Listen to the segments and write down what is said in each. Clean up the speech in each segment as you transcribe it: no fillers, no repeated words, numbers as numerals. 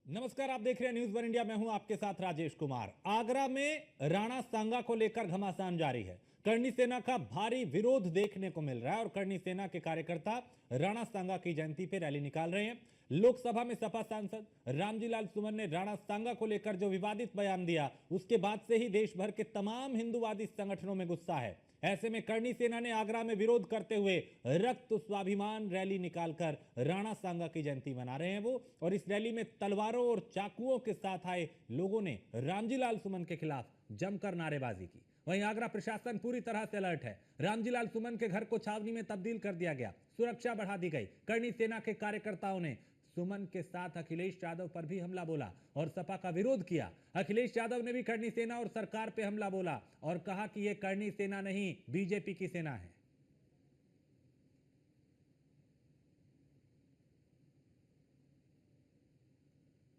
नमस्कार, आप देख रहे हैं न्यूज वन इंडिया। मैं हूं आपके साथ राजेश कुमार। आगरा में राणा सांगा को लेकर घमासान जारी है। करणी सेना का भारी विरोध देखने को मिल रहा है और करणी सेना के कार्यकर्ता राणा सांगा की जयंती पे रैली निकाल रहे हैं। लोकसभा में सपा सांसद रामजी लाल सुमन ने राणा सांगा को लेकर जो विवादित बयान दिया, उसके बाद से ही देश भर के तमाम हिंदूवादी संगठनों में गुस्सा है। ऐसे में करणी सेना ने आगरा में विरोध करते हुए रक्त स्वाभिमान रैली निकालकर राणा सांगा की जयंती मना रहे हैं वो। और इस रैली में तलवारों और चाकुओं के साथ आए लोगों ने रामजी लाल सुमन के खिलाफ जमकर नारेबाजी की। वहीं आगरा प्रशासन पूरी तरह से अलर्ट है। रामजी लाल सुमन के घर को छावनी में तब्दील कर दिया गया, सुरक्षा बढ़ा दी गई। करणी सेना के कार्यकर्ताओं ने सुमन के साथ अखिलेश यादव पर भी हमला बोला और सपा का विरोध किया। अखिलेश यादव ने भी करणी सेना और सरकार पे हमला बोला और कहा कि यह करणी सेना नहीं, बीजेपी की सेना है।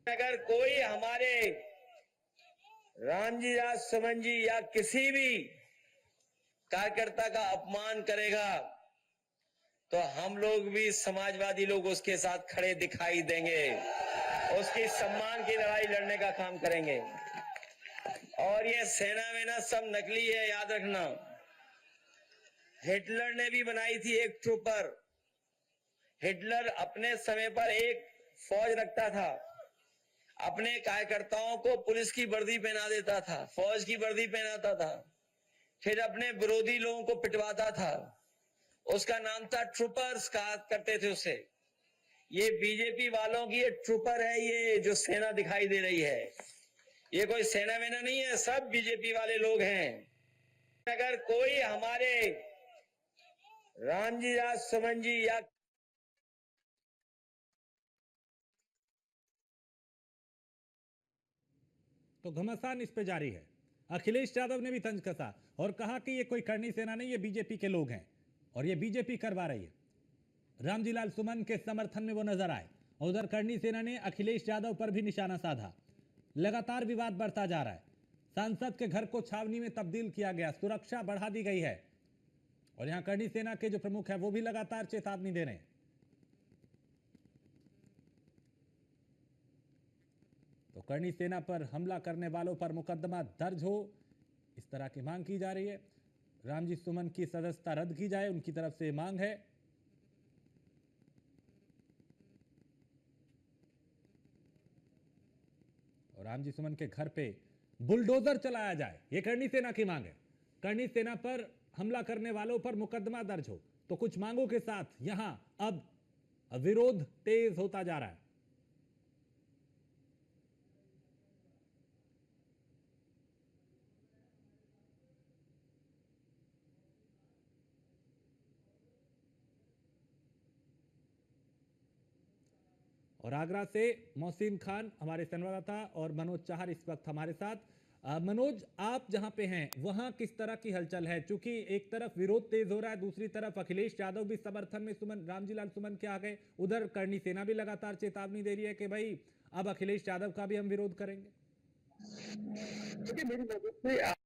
अगर कोई हमारे रामजी लाल सुमन जी या किसी भी कार्यकर्ता का अपमान करेगा तो हम लोग भी समाजवादी लोग उसके साथ खड़े दिखाई देंगे, उसकी सम्मान की लड़ाई लड़ने का काम करेंगे। और ये सेना वेना सब नकली है, याद रखना। हिटलर ने भी बनाई थी एक ट्रूपर। हिटलर अपने समय पर एक फौज रखता था, अपने कार्यकर्ताओं को पुलिस की वर्दी पहना देता था, फौज की वर्दी पहनाता था, फिर अपने विरोधी लोगों को पिटवाता था। उसका नाम था ट्रूपर्स, कहा करते थे उसे। ये बीजेपी वालों की ये ट्रूपर है, ये जो सेना दिखाई दे रही है, ये कोई सेना वेना नहीं है, सब बीजेपी वाले लोग हैं। अगर कोई हमारे रामजी लाल सुमन जी या तो घमासान इस पे जारी है। अखिलेश यादव ने भी तंज कसा और कहा कि ये कोई करणी सेना नहीं, ये बीजेपी के लोग हैं और ये बीजेपी करवा रही है। रामजी लाल सुमन के समर्थन में वो नजर आए। उधर करणी सेना ने अखिलेश यादव पर भी निशाना साधा। लगातार विवाद बढ़ता जा रहा है। सांसद के घर को छावनी में तब्दील किया गया, सुरक्षा बढ़ा दी गई है और यहां करणी सेना के जो प्रमुख है वो भी लगातार चेतावनी दे रहे हैं। तो करणी सेना पर हमला करने वालों पर मुकदमा दर्ज हो, इस तरह की मांग की जा रही है। रामजी सुमन की सदस्यता रद्द की जाए, उनकी तरफ से मांग है। और रामजी सुमन के घर पे बुलडोजर चलाया जाए, यह करणी सेना की मांग है। करणी सेना पर हमला करने वालों पर मुकदमा दर्ज हो। तो कुछ मांगों के साथ यहां अब विरोध तेज होता जा रहा है। और आगरा से मोहसिन खान हमारे संवाददाता और मनोज चाहर इस वक्त हमारे साथ। मनोज, आप जहां पे हैं वहां किस तरह की हलचल है? क्योंकि एक तरफ विरोध तेज हो रहा है, दूसरी तरफ अखिलेश यादव भी समर्थन में सुमन रामजी लाल सुमन के आ गए। उधर करणी सेना भी लगातार चेतावनी दे रही है कि भाई अब अखिलेश यादव का भी हम विरोध करेंगे। देखिए, मेरी नजर से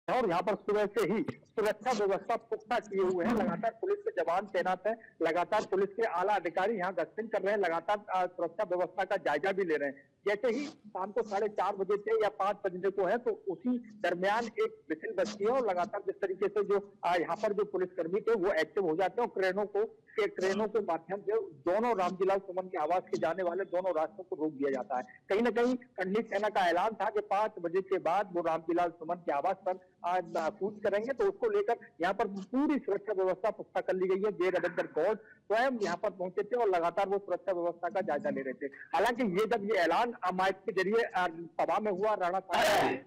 और यहाँ पर सुबह से ही सुरक्षा व्यवस्था पुख्ता किए हुए हैं। लगातार पुलिस के जवान तैनात हैं, लगातार पुलिस के आला अधिकारी यहाँ गश्तिंग कर रहे हैं, लगातार सुरक्षा व्यवस्था का जायजा भी ले रहे हैं। जैसे ही शाम को 4:30 बजे से या 5 बजे को है, तो उसी दरमियान एक विसिल बजती है और लगातार जिस तरीके से जो यहाँ पर जो पुलिसकर्मी थे वो एक्टिव हो जाते हैं और क्रेनों के माध्यम से दोनों रामजी लाल सुमन के आवास के जाने वाले दोनों रास्तों को रोक दिया जाता है। कहीं ना कहीं करणी सेना का ऐलान था कि 5 बजे के बाद वो रामजी लाल सुमन के आवास पर कूच करेंगे, तो उसको लेकर यहाँ पर पूरी सुरक्षा व्यवस्था पुख्ता कर ली गई है। जे रविंदर गौड़ स्वयं यहाँ पर पहुंचे थे और लगातार वो सुरक्षा व्यवस्था का जायजा ले रहे थे। हालांकि जब ये ऐलान माइक के जरिए सभा में हुआ, राणा सांगा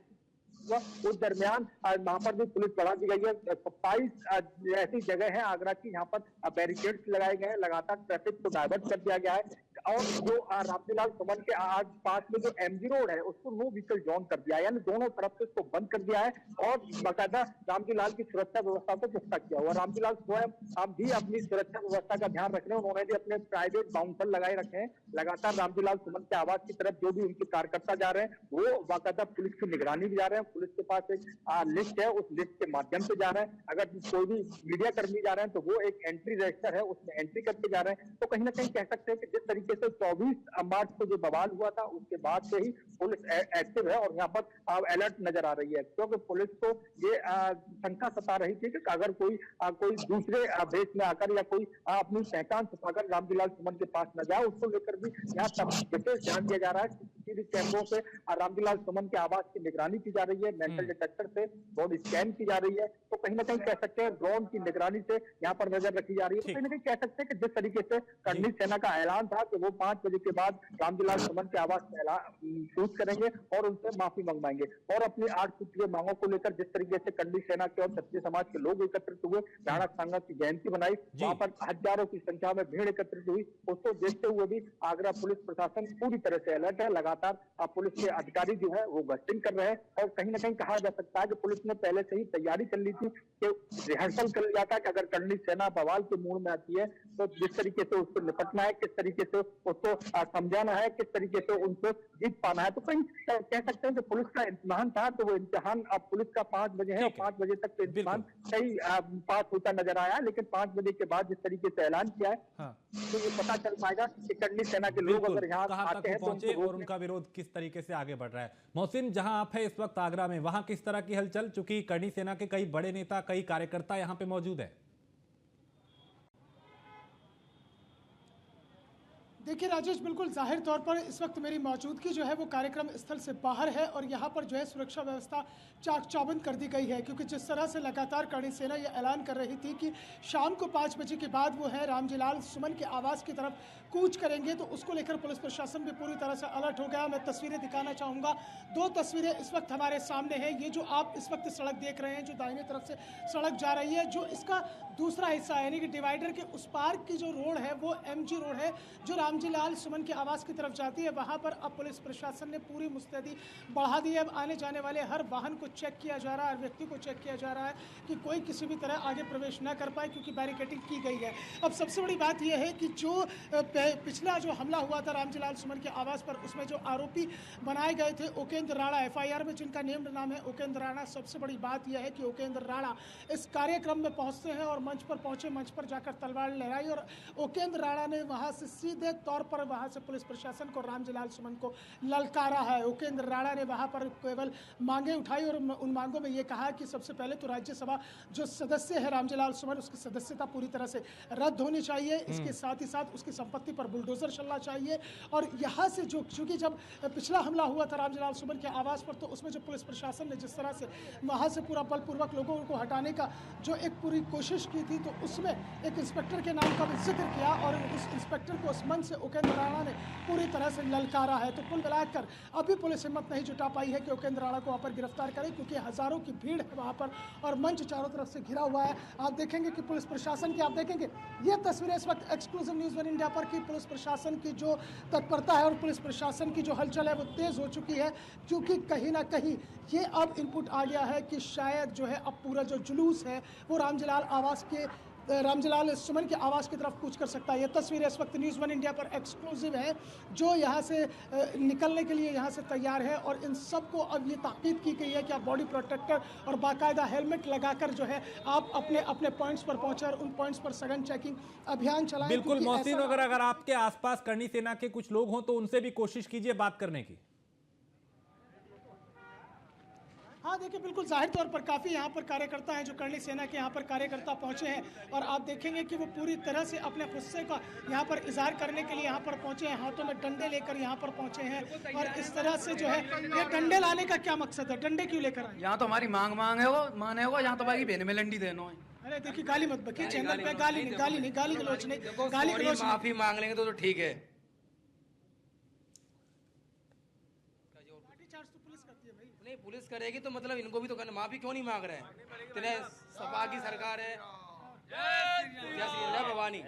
उस दरमियान वहां पर भी पुलिस बढ़ा दी गई है। 27 ऐसी जगह है आगरा की, यहाँ पर बैरिकेड्स लगाए गए हैं, लगातार ट्रैफिक को डाइवर्ट कर दिया गया है। और जो रामजी लाल सुमन के आज पास में जो एमजी रोड है उसको नो व्हीकल जोन कर दिया है, यानी दोनों तरफ से इसको बंद कर दिया है और बाकायदा रामजी लाल की सुरक्षा व्यवस्था को पुख्ता किया हुआ। रामजी लाल स्वयं अब भी अपनी सुरक्षा व्यवस्था का ध्यान रख रहे हैं, उन्होंने भी अपने प्राइवेट बाउंसर लगाए रखे हैं। लगातार रामजी लाल सुमन के आवास की तरफ जो भी उनके कार्यकर्ता जा रहे हैं वो बाकायदा पुलिस की निगरानी भी जा रहे हैं, पुलिस के पास एक लिस्ट है, उस लिस्ट के माध्यम से जा रहे हैं। अगर कोई भी मीडिया कर्मी जा रहे हैं तो वो एक एंट्री रजिस्टर है, उसमें एंट्री करके जा रहे हैं। तो कहीं ना कहीं कह सकते हैं कि जिस तरीके से 24 मार्च को जो बवाल हुआ था उसके बाद से ही पुलिस एक्टिव है और यहाँ पर अलर्ट नजर आ रही है, क्योंकि पुलिस को ये शंका सता रही थी कि अगर कोई दूसरे भेष में आकर या कोई अपनी पहचान छुपाकर रामजीलाल सुमन के पास न जाए, उसको लेकर भी यहाँ विशेष ध्यान दिया जा रहा है। सीसीटीवी कैमरों से रामजीलाल सुमन के आवास की निगरानी की जा रही है, मेटल डिटेक्टर से बॉडी स्कैन की जा रही है। तो कहीं ना कहीं कह सकते हैं ड्रोन की निगरानी से यहाँ पर नजर रखी जा रही है। तो कहीं ना कहीं कह सकते हैं कि जिस तरीके से करनी सेना का ऐलान था कि वो 5 बजे के बाद रामजीलाल सुमन के आवास में शूट करेंगे और उनसे माफी मंगवाएंगे और अपनी 8 सूत्रीय मांगों को लेकर जिस तरीके से करनी सेना के और क्षत्रिय समाज के लोग एकत्रित हुए, राणा सांगा की जयंती बनाई, वहां पर हजारों की संख्या में भीड़ एकत्रित हुई। उसको देखते हुए भी आगरा पुलिस प्रशासन पूरी तरह से अलर्ट है। लगातार पुलिस के अधिकारी जो है वो गश्तिंग कर रहे हैं और कहीं ना कहीं कहा जा सकता है कि पुलिस ने पहले से ही तैयारी कर ली थी, कि रिहर्सल कर लिया था कि अगर करनी सेना बवाल के मूड में आती है तो जिस तरीके से उसको निपटना है, किस तरीके से उसको समझाना है, किस तरीके से उनको जीत पाना है। तो कहीं कह सकते हैं कि पुलिस का इम्तिहान था, तो वो इम्तिहान अब पुलिस का 5 बजे है और 5 बजे तक तो इम्तिहान सही पास होता नजर आया, लेकिन 5 बजे के बाद जिस तरीके से ऐलान किया है तो ये पता चल पाएगा कि करनी सेना के लोग अगर यहाँ आते हैं तो और उनका विरोध किस तरीके से आगे बढ़ रहा है। मोहसिन, जहां आप है इस वक्त आगरा में, वहां किस तरह की हलचल, चूंकि करनी सेना के कई बड़े नेता, कई कार्यकर्ता यहां पे मौजूद है। देखिए राजेश, बिल्कुल जाहिर तौर पर इस वक्त मेरी मौजूदगी जो है वो कार्यक्रम स्थल से बाहर है और यहाँ पर जो है सुरक्षा व्यवस्था चाक चौबंद कर दी गई है, क्योंकि जिस तरह से लगातार करणी सेना ये ऐलान कर रही थी कि शाम को 5 बजे के बाद वो है रामजीलाल सुमन के आवास की तरफ कूच करेंगे, तो उसको लेकर पुलिस प्रशासन भी पूरी तरह से अलर्ट हो गया। मैं तस्वीरें दिखाना चाहूँगा, 2 तस्वीरें इस वक्त हमारे सामने हैं। ये जो आप इस वक्त सड़क देख रहे हैं, जो दाहिने तरफ से सड़क जा रही है, जो इसका दूसरा हिस्सा है यानी कि डिवाइडर के उस पार की जो रोड है वो MG रोड है जो रामजीलाल सुमन के आवास की तरफ जाती है। वहां पर अब पुलिस प्रशासन ने पूरी मुस्तैदी बढ़ा दी है। अब आने जाने वाले हर वाहन को चेक किया जा रहा है, हर व्यक्ति को चेक किया जा रहा है कि कोई किसी भी तरह आगे प्रवेश न कर पाए, क्योंकि बैरिकेडिंग की गई है। अब सबसे बड़ी बात यह है कि जो पिछला जो हमला हुआ था रामजीलाल सुमन के आवास पर, उसमें जो आरोपी बनाए गए थे उकेंद्र राणा, FIR में जिनका नेम्ड नाम है उकेंद्र राणा, सबसे बड़ी बात यह है कि उकेंद्र राणा इस कार्यक्रम में पहुंचते हैं और मंच पर पहुंचे, मंच पर जाकर तलवार लहराई और उकेंद्र राणा ने वहां से सीधे तौर पर वहां से पुलिस प्रशासन को रामजीलाल सुमन को ललकारा है। उकेंद्र राणा ने वहां पर केवल मांगे उठाई और उन मांगों में ये कहा कि सबसे पहले तो राज्यसभा जो सदस्य है रामजीलाल सुमन, उसकी सदस्यता पूरी तरह से रद्द होनी चाहिए। इसके साथ ही साथ उसकी संपत्ति पर बुलडोजर चलना चाहिए और यहाँ से जो, क्योंकि जब पिछला हमला हुआ था रामजीलाल सुमन के आवास पर, तो उसमें जो पुलिस प्रशासन ने जिस तरह से वहां से पूरा बलपूर्वक लोगों को हटाने का जो एक पूरी कोशिश की थी, तो उसमें एक इंस्पेक्टर के नाम का भी जिक्र किया और उस इंस्पेक्टर को उस मंच से उकेंद्र राणा ने पूरी तरह से ललकारा है। तो कुल मिलाकर अभी पुलिस हिम्मत नहीं जुटा पाई है कि उकेंद्र राणा को वहाँ पर गिरफ्तार करे, क्योंकि हजारों की भीड़ है वहाँ पर और मंच चारों तरफ से घिरा हुआ है। आप देखेंगे कि पुलिस प्रशासन की, आप देखेंगे ये तस्वीरें इस वक्त एक्सक्लूसिव न्यूज़ 1 इंडिया पर की पुलिस प्रशासन की जो तत्परता है और पुलिस प्रशासन की जो हलचल है वो तेज हो चुकी है, क्योंकि कहीं ना कहीं ये अब इनपुट आ गया है कि शायद जो है अब पूरा जो जुलूस है वो रामजीलाल सुमन के आवास की तरफ कूच कर सकता है। ये तस्वीरें इस वक्त न्यूज़ 1 इंडिया पर एक्सक्लूसिव है, जो यहाँ से निकलने के लिए यहाँ से तैयार है और इन सबको अब ये ताकीद की गई है कि आप बॉडी प्रोटेक्टर और बाकायदा हेलमेट लगाकर जो है आप अपने अपने पॉइंट्स पर पहुंचे और उन पॉइंट्स पर सघन चेकिंग अभियान चलाएं। बिल्कुल मोहसिन, अगर आपके आसपास करनी सेना के कुछ लोग हों तो उनसे भी कोशिश कीजिए बात करने की। हाँ देखिए, बिल्कुल जाहिर तौर पर काफ़ी यहाँ पर कार्यकर्ता हैं जो करनी सेना के यहाँ पर कार्यकर्ता पहुँचे हैं और आप देखेंगे कि वो पूरी तरह से अपने गुस्से का यहाँ पर इजहार करने के लिए यहाँ पर पहुँचे हैं, हाथों में डंडे लेकर यहाँ पर पहुँचे हैं। और इस तरह से जो है ये डंडे लाने का क्या मकसद है, डंडे क्यों लेकर आए? यहाँ तो हमारी मांग है वो माने होगा, यहाँ तो भाई भेने में लंडी देना है। अरे देखिए, गाली मत बकिए चैनल पे, गाली गलोच नहीं, माफी मांग लेंगे तो ठीक है। नहीं पुलिस करेगी तो मतलब इनको भी तो करना, माफी क्यों नहीं मांग रहे हैं? इतने सपा की सरकार है। भवानी तो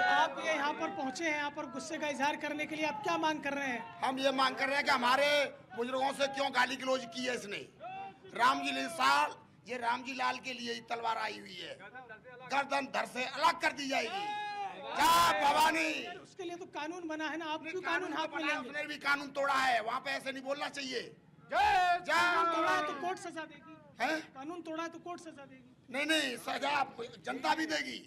आप ये यहाँ पर पहुँचे हैं, यहाँ पर गुस्से का इजहार करने के लिए आप क्या मांग कर रहे हैं? हम ये मांग कर रहे हैं कि हमारे बुजुर्गों से क्यों गाली गलौज की है इसने। ये रामजी लाल के लिए तलवार आई हुई है, गर्दन धड़ से अलग कर दी जाएगी। क्या भवानी? उसके लिए तो कानून बना है ना, आप क्यों कानून हाथ में लेंगे? उसने भी कानून तोड़ा है, वहाँ पे ऐसे नहीं बोलना चाहिए। जय कानून तोड़ा है तो जय कोर्ट सजा देगी। है। कानून तोड़ा है तो कोर्ट सजा देगी। नहीं नहीं, सजा जनता भी देगी।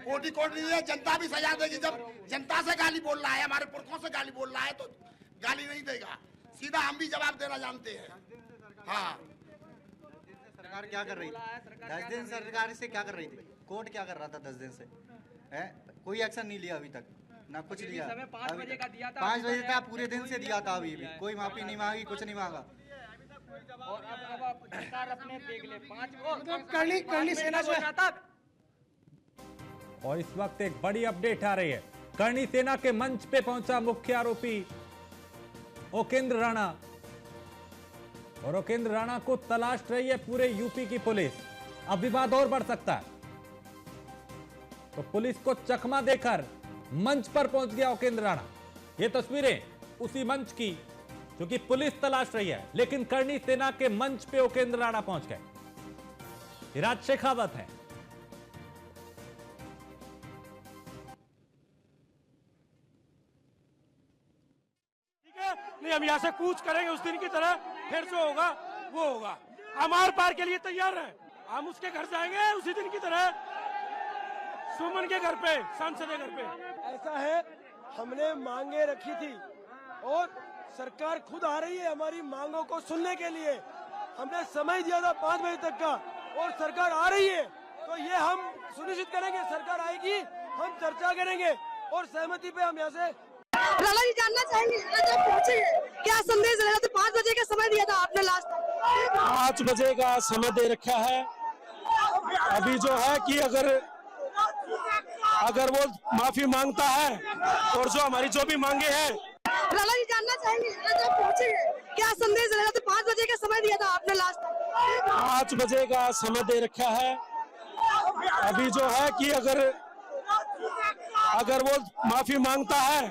कोर्ट ही कोर्ट नहीं है, जनता भी सजा देगी। जब जनता से गाली बोल रहा है, हमारे पुरखों से गाली बोल रहा है, तो गाली नहीं देगा, सीधा हम भी जवाब देना जानते हैं। हाँ, सरकार क्या कर रही थी? 10 दिन सरकार से क्या कर रही थी? कोर्ट क्या कर रहा था 10 दिन से? है कोई एक्शन नहीं लिया अभी तक, ना कुछ लिया। 5 बजे का दिया था, 5 बजे का पूरे दिन से दिया था, अभी भी कोई माफी नहीं मांगी, कुछ नहीं मांगा। और अब सरकार अपने देख ले 5 मतलब करनी सेना जो है और इस वक्त एक बड़ी अपडेट आ रही है। करणी सेना के मंच पे पहुंचा मुख्य आरोपी ओकेंद्र राणा और ओकेंद्र राणा को तलाश रही है पूरे यूपी की पुलिस। अब विवाद और बढ़ सकता है, तो पुलिस को चकमा देकर मंच पर पहुंच गया ओकेंद्र राणा। ये तस्वीरें उसी मंच की जो कि पुलिस तलाश रही है, लेकिन करणी सेना के मंच पे ओकेंद्र राणा पहुंच गए। राज शेखावत है। नहीं, हम यहाँ से कूच करेंगे उस दिन की तरह, फिर जो होगा वो होगा। हम आर पार के लिए तैयार हैं। हम उसके घर जाएंगे उसी दिन की तरह, सुमन के घर पे, सांसद के घर पे। ऐसा है, हमने मांगे रखी थी और सरकार खुद आ रही है हमारी मांगों को सुनने के लिए। हमने समय दिया था 5 बजे तक का और सरकार आ रही है, तो ये हम सुनिश्चित करेंगे सरकार आएगी, हम चर्चा करेंगे और सहमति पे हम यहाँ से। राणा जी जानना चाहेंगे जब पहुंचेंगे क्या संदेश रहेगा? तो 5 बजे का समय दिया था आपने लास्ट टाइम। 5 बजे का समय दे रखा है। अभी जो है कि अगर वो माफी मांगता है और जो हमारी जो भी मांगे हैं। राणा जी जानना चाहेंगे जब पहुंचेंगे क्या संदेश रहेगा? तो 5 बजे का समय दिया था आपने लास्ट टाइम। 5 बजे का समय दे रखा है। अभी जो है कि अगर वो माफी मांगता है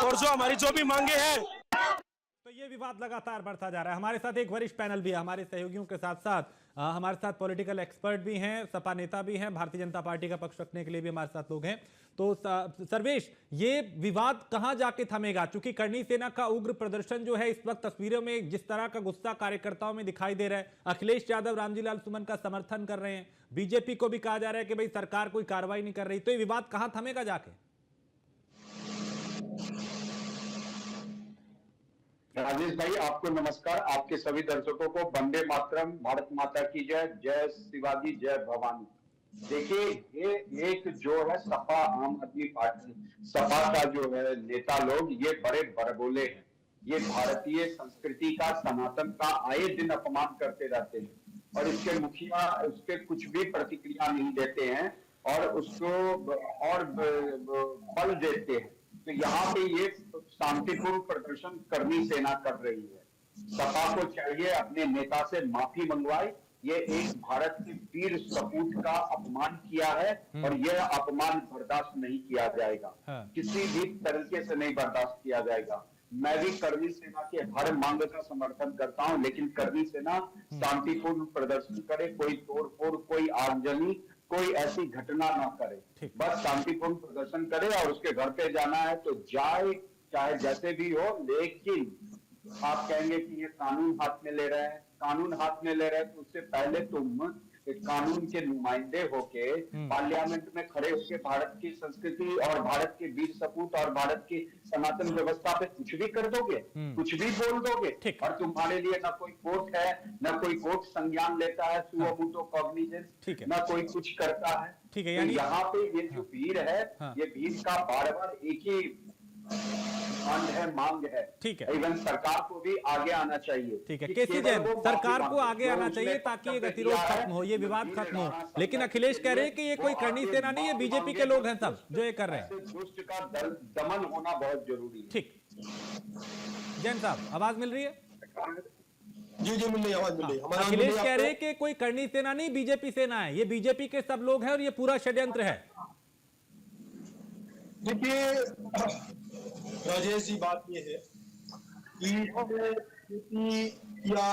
और जो हमारी जो भी मांगे हैं। तो ये विवाद लगातार बढ़ता जा रहा है। हमारे साथ एक वरिष्ठ पैनल भी है, हमारे सहयोगियों के साथ साथ हमारे साथ पॉलिटिकल एक्सपर्ट भी हैं, सपा नेता भी हैं, भारतीय जनता पार्टी का पक्ष रखने के लिए भी हमारे साथ लोग हैं। तो सर्वेश, ये विवाद कहां जाके थमेगा? क्योंकि करणी सेना का उग्र प्रदर्शन जो है इस वक्त तस्वीरों में जिस तरह का गुस्सा कार्यकर्ताओं में दिखाई दे रहा है, अखिलेश यादव रामजीलाल सुमन का समर्थन कर रहे हैं, बीजेपी को भी कहा जा रहा है कि भाई सरकार कोई कार्रवाई नहीं कर रही, तो ये विवाद कहां थमेगा जाके? राजेश भाई, आपको नमस्कार। आपके सभी दर्शकों को वंदे मातरम, भारत माता की जय, जय शिवाजी, जय भवानी। देखिए, ये एक जो है सपा आम आदमी पार्टी, सपा का जो है नेता लोग, ये बड़े बड़बोले हैं। ये भारतीय संस्कृति का, सनातन का आए दिन अपमान करते रहते हैं और इसके मुखिया उसके कुछ भी प्रतिक्रिया नहीं देते हैं और उसको और बल देते हैं। तो यहाँ पे ये शांतिपूर्ण प्रदर्शन करणी सेना कर रही है। सपा को चाहिए अपने नेता से माफी मंगवाए। ये एक भारत के वीर सपूत का अपमान किया है और यह अपमान बर्दाश्त नहीं किया जाएगा। किसी भी तरीके से नहीं बर्दाश्त किया जाएगा। मैं भी करणी सेना के हर मांग का समर्थन करता हूं, लेकिन करणी सेना शांतिपूर्ण प्रदर्शन करे, कोई तोड़फोड़, कोई आगजनी, कोई ऐसी घटना ना करे, बस शांतिपूर्ण प्रदर्शन करे और उसके घर पे जाना है तो जाए, चाहे जैसे भी हो। लेकिन आप कहेंगे कि ये कानून हाथ में ले रहे हैं, कानून हाथ में ले रहे हैं, तो उससे पहले तुम कानून के नुमाइंदे होके पार्लियामेंट में खड़े होके भारत की संस्कृति और भारत के वीर सपूत और भारत की सनातन व्यवस्था पे कुछ भी कर दोगे, कुछ भी बोल दोगे और तुम्हारे लिए ना कोई कोर्ट है, ना कोई कोर्ट संज्ञान लेता है, सुओ मोटो कॉग्निजेंस, ना कोई कुछ करता है। ठीक है, यानी यहाँ पे ये जो वीर है, ये वीर का बार बार एक ही मांग है। ठीक है, इवन सरकार को भी आगे आना चाहिए। ठीक है, केसी जैन, सरकार को आगे आना चाहिए ताकि ये गतिरोध खत्म हो, ये विवाद खत्म हो। लेकिन अखिलेश कह रहे हैं कि ये कोई करणी सेना नहीं, ये बीजेपी के लोग हैं सब जो ये कर रहे हैं। दुष्ट का दमन होना बहुत जरूरी है। ठीक, जैन साहब आवाज मिल रही है? जी मिल रही है, आवाज मिल रही है। अखिलेश कह रहे हैं कि कोई करणी सेना नहीं, बीजेपी सेना है, ये बीजेपी के सब लोग हैं और ये पूरा षड्यंत्र है। देखिए राजेश जी, बात ये है कि या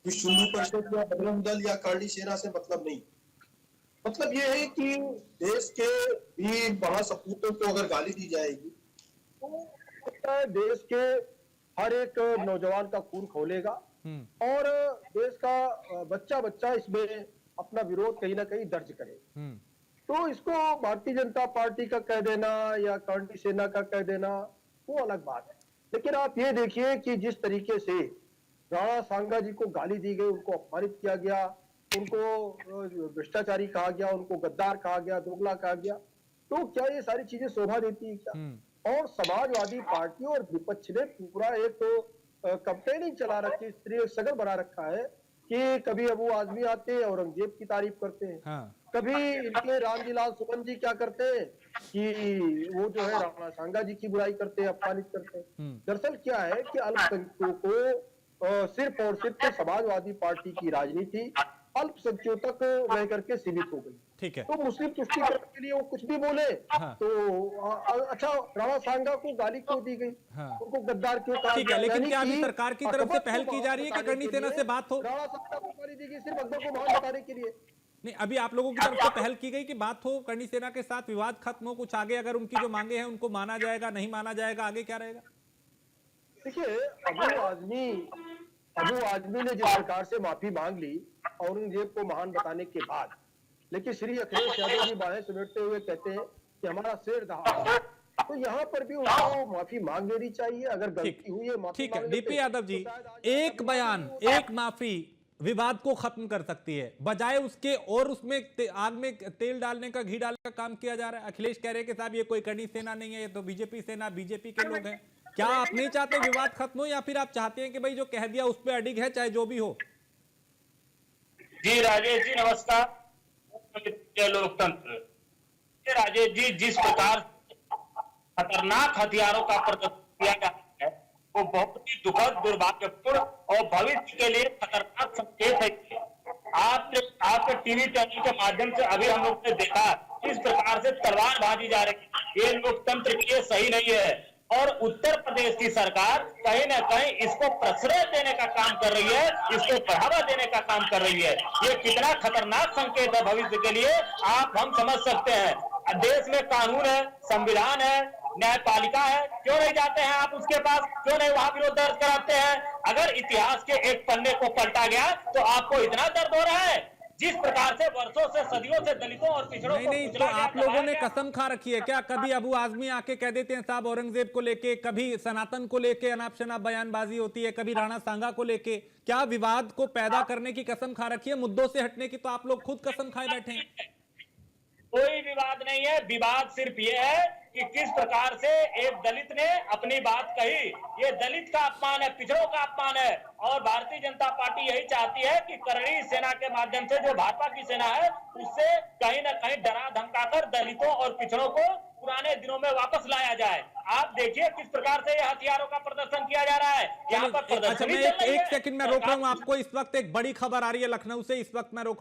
विश्व हिंदू परिषद या बजरंग दल या करणी सेना से मतलब नहीं। मतलब ये है कि देश के वीर महासपूतों को अगर गाली दी जाएगी तो देश के हर एक नौजवान का खून खोलेगा और देश का बच्चा बच्चा इसमें अपना विरोध कहीं ना कहीं दर्ज करे। तो इसको भारतीय जनता पार्टी का कह देना या करणी सेना का कह देना वो अलग बात है, लेकिन आप ये देखिए कि जिस तरीके से राणा सांगा जी को गाली दी गई, उनको अपमानित किया गया, उनको भ्रष्टाचारी कहा गया, उनको गद्दार कहा गया, दोगला कहा गया, तो क्या ये सारी चीजें शोभा देती है क्या? और समाजवादी पार्टी और विपक्ष ने पूरा एक कैंपेनिंग चला रखी, स्त्री सगल बना रखा है कि कभी अबू आजमी आते हैं औरंगजेब की तारीफ करते हैं, कभी इनके रामजी लाल सुमन जी क्या करते हैं कि वो जो है राणा सांगा जी की बुराई करते हैं, अपमानित करते हैं। दरअसल क्या है कि अल्पसंख्यकों को सिर्फ और सिर्फ समाजवादी पार्टी की राजनीति अल्पसंख्यकों तक रह करके सीमित हो गई। ठीक है, तो मुस्लिम तुष्टीकरण के लिए वो कुछ भी बोले। तो अच्छा, राणा सांगा को गाली क्यों दी गई, उनको गद्दार क्यों कहा? ठीक है, लेकिन क्या अभी सरकार की तरफ से पहल की जा रही है कि करणी सेना से बात हो? राणा सांगा को गाली दी गई सिर्फ अकबर को महान बताने के लिए। नहीं, अभी आप लोगों की तरफ से पहल की गई कि बात हो, करणी सेना के साथ विवाद खत्म हो, कुछ आगे अगर उनकी जो मांगे हैं उनको माना जाएगा, नहीं माना जाएगा, आगे क्या रहेगा? देखिए, अबू आजमी ने जिस सरकार से माफी मांग ली औरंगजेब को महान बताने के बाद, लेकिन श्री अखिलेश यादव जी बाहें समेटते हुए कहते हैं कि हमारा शेर दहाड़, तो यहाँ पर भी उनको माफी मांग लेनी चाहिए अगर गलती हुई है। माफी ठीक है, डीपी यादव जी, एक बयान, एक माफी विवाद को खत्म कर सकती है, बजाय उसके और उसमें आग में तेल डालने का, घी डालने का काम किया जा रहा है। अखिलेश कह रहे हैं कि साहब ये कोई करणी सेना नहीं है, ये तो बीजेपी सेना, बीजेपी के लोग हैं। क्या आप नहीं चाहते विवाद खत्म हो, या फिर आप चाहते हैं कि भाई जो कह दिया उस पर अडिग है, चाहे जो भी हो? जी राजेश जी नमस्कार। लोकतंत्र, राजेश जी, जिस प्रकार खतरनाक हथियारों का प्रदर्शन किया गया है वो बहुत ही दुखद, दुर्भाग्यपूर्ण और भविष्य के लिए खतरनाक संकेत है। आपके टीवी चैनल के माध्यम से अभी हम लोग ने देखा किस प्रकार से तलवार बाजी जा रही है, ये लोकतंत्र के लिए सही नहीं है। और उत्तर प्रदेश की सरकार कहीं ना कहीं इसको प्रश्रय देने का काम कर रही है, इसको बढ़ावा देने का काम कर रही है। ये कितना खतरनाक संकेत है भविष्य के लिए, हम समझ सकते हैं। देश में कानून है, संविधान है, न्यायपालिका है, क्यों नहीं जाते हैं आप उसके पास, क्यों नहीं वहां विरोध दर्ज कराते हैं? अगर इतिहास के एक पन्ने को पलटा गया तो आपको इतना दर्द हो रहा है? जिस प्रकार से वर्षों से, सदियों से दलितों और पिछड़ों को नहीं, तो आप लोगों ने कसम खा रखी है क्या? कभी अबू आजमी आके कह देते हैं साहब औरंगजेब को लेके, कभी सनातन को लेके अनाप शनाप बयानबाजी होती है, कभी राणा सांगा को लेके, क्या विवाद को पैदा करने की कसम खा रखी है? मुद्दों से हटने की तो आप लोग खुद कसम खाए बैठे हैं। कोई विवाद नहीं है, विवाद सिर्फ ये है कि किस प्रकार से एक दलित ने अपनी बात कही। ये दलित का अपमान है, पिछड़ों का अपमान है, और भारतीय जनता पार्टी यही चाहती है कि करणी सेना के माध्यम से, जो भाजपा की सेना है, उससे कहीं ना कहीं डरा धमकाकर दलितों और पिछड़ों को पुराने दिनों में वापस लाया जाए। आप देखिए किस प्रकार से ये हथियारों का प्रदर्शन किया जा रहा है यहाँ पर। अच्छा, मैं एक सेकंड में रोक रहा हूँ आपको। इस वक्त एक बड़ी खबर आ रही है लखनऊ से, इस वक्त मैं रोक